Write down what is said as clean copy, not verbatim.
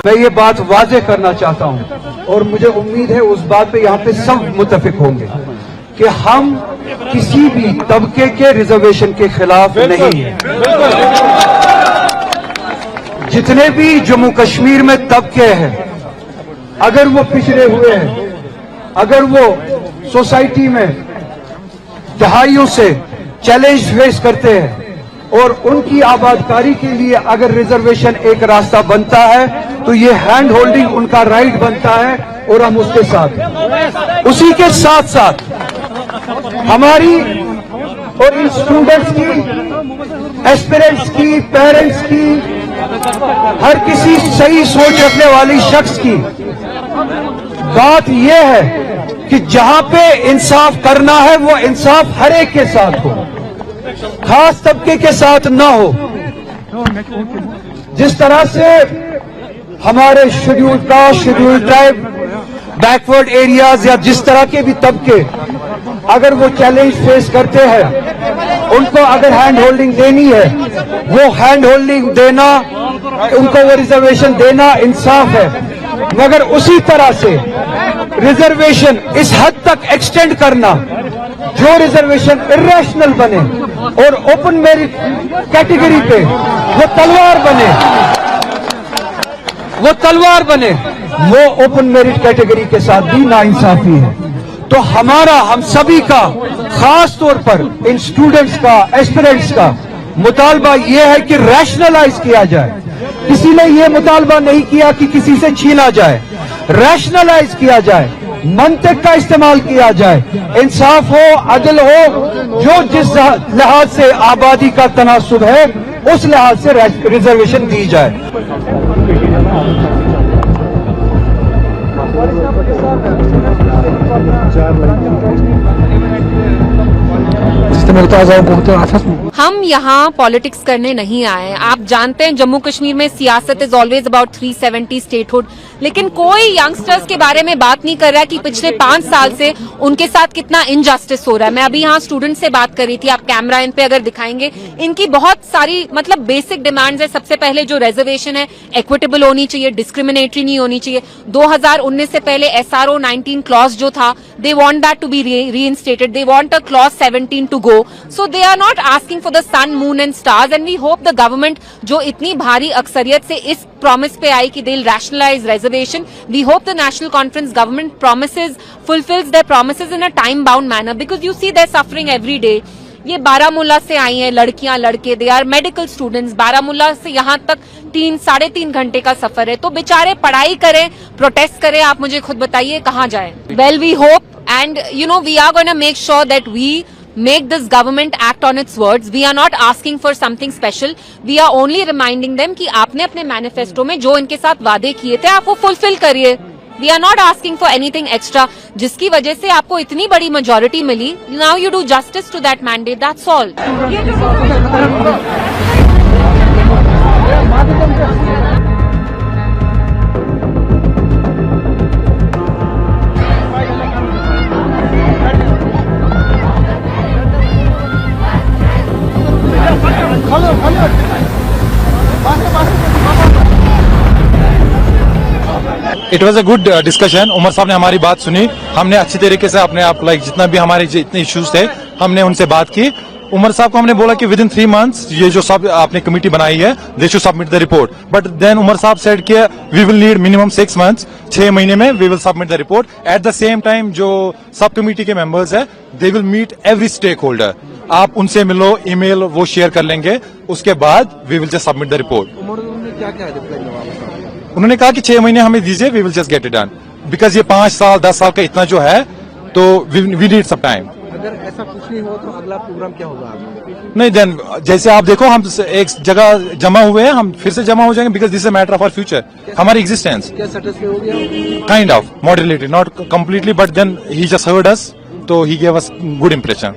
मैं ये बात वाजे करना चाहता हूं और मुझे उम्मीद है उस बात पे यहाँ पे सब मुत्तफिक होंगे कि हम किसी भी तबके के रिजर्वेशन के खिलाफ नहीं है। जितने भी जम्मू कश्मीर में तबके हैं, अगर वो पिछड़े हुए हैं, अगर वो सोसाइटी में दहाइयों से चैलेंज फेस करते हैं और उनकी आबादकारी के लिए अगर रिजर्वेशन एक रास्ता बनता है तो ये हैंड होल्डिंग उनका राइट बनता है और हम उसके साथ, उसी के साथ साथ हमारी और इन स्टूडेंट्स की, एस्पिरेंट्स की, पेरेंट्स की, हर किसी सही सोच रखने वाली शख्स की बात यह है कि जहां पे इंसाफ करना है वो इंसाफ हर एक के साथ हो, खास तबके के साथ ना हो। जिस तरह से हमारे schedule caste, schedule tribe, backward areas या जिस तरह के भी तबके अगर वो चैलेंज फेस करते हैं, उनको अगर हैंड होल्डिंग देनी है, वो हैंड होल्डिंग देना, उनको वो रिजर्वेशन देना इंसाफ है। मगर उसी तरह से रिजर्वेशन इस हद तक एक्सटेंड करना जो रिजर्वेशन इर्रेशनल बने और ओपन मेरिट कैटेगरी पे वो तलवार बने, वो ओपन मेरिट कैटेगरी के साथ भी नाइंसाफी है। तो हमारा, हम सभी का, खास तौर पर इन स्टूडेंट्स का, एस्पिरेंट्स का मुतालबा यह है कि रैशनलाइज किया जाए। किसी ने यह मुतालबा नहीं किया कि किसी से छीना जाए, रैशनलाइज किया जाए, मंतिक का इस्तेमाल किया जाए, इंसाफ हो, अदल हो, जो जिस लिहाज से आबादी का तनासुब है उस लिहाज से रिजर्वेशन दी जाए। हम यहाँ पॉलिटिक्स करने नहीं आए। आप जानते हैं जम्मू कश्मीर में सियासत इज ऑलवेज अबाउट 370 स्टेटहुड, लेकिन कोई यंगस्टर्स के बारे में बात नहीं कर रहा है कि पिछले 5 साल से उनके साथ कितना इनजस्टिस हो रहा है। मैं अभी यहाँ स्टूडेंट से बात कर रही थी, आप कैमरा इन पे अगर दिखाएंगे, इनकी बहुत सारी मतलब बेसिक डिमांड्स है। सबसे पहले जो रिजर्वेशन है इक्विटेबल होनी चाहिए, डिस्क्रिमिनेटरी नहीं होनी चाहिए। 2019 से पहले SRO 19 क्लॉज जो था, they want that to be reinstated, they want a clause 17 to go, so they are not asking for the sun, moon and stars, and we hope the government जो इतनी भारी अक्सरियत से इस प्रॉमिस पे आई कि they'll rationalize reservation, we hope the national conference government fulfills their promises in a time bound manner, because you see they're suffering every day. ये बारामूला से आई हैं लड़कियां, लड़के, they are medical students. Baramulla से यहाँ तक 3-3.5 घंटे का सफर है, तो बेचारे पढ़ाई करें, प्रोटेस्ट करें। आप मुझे खुद बताइए कहाँ जाएं? Well, we hope and we are going to make sure that we make this government act on its words. We are not asking for something special. We are only reminding them कि आपने अपने manifesto में जो इनके साथ वादे किए थे आप वो फुलफिल करिए। We are not asking for anything extra, जिसकी वजह से आपको इतनी बड़ी मेजॉरिटी मिली। Now you do justice to that mandate. That's all. It was a good discussion. Omar साहब ने हमारी बात सुनी, हमने अच्छी तरीके से अपने आप जितना भी हमारे जितने इश्यूज थे हमने उनसे बात की। उमर साहब को हमने बोला कि विद इन 3 months ये जो सब आपने कमेटी बनाई है, they should submit the report. But then Omar साहब सेड कि we will need minimum 6 months, 6 महीने में we will submit the report. At the same time जो सब कमेटी के मेंबर्स है, they will meet every stakeholder. आप उनसे मिलो, ईमेल वो शेयर कर लेंगे, उसके बाद we will just submit the report. उन्होंने कहा कि 6 महीने हमें दीजिए, we will just get it done, because ये 5 साल 10 साल का इतना जो है, तो वी नीड सम टाइम। अगर ऐसा कुछ नहीं हो तो अगला प्रोग्राम क्या होगा? नहीं, देन जैसे आप देखो हम एक जगह जमा हुए हैं, हम फिर से जमा हो जाएंगे, because this is a matter of our future, हमारी एग्जिस्टेंस। क्या सेटिस्फाई हो गया? Kind of moderately, not completely, but then he just heard us, तो he gave us good impression.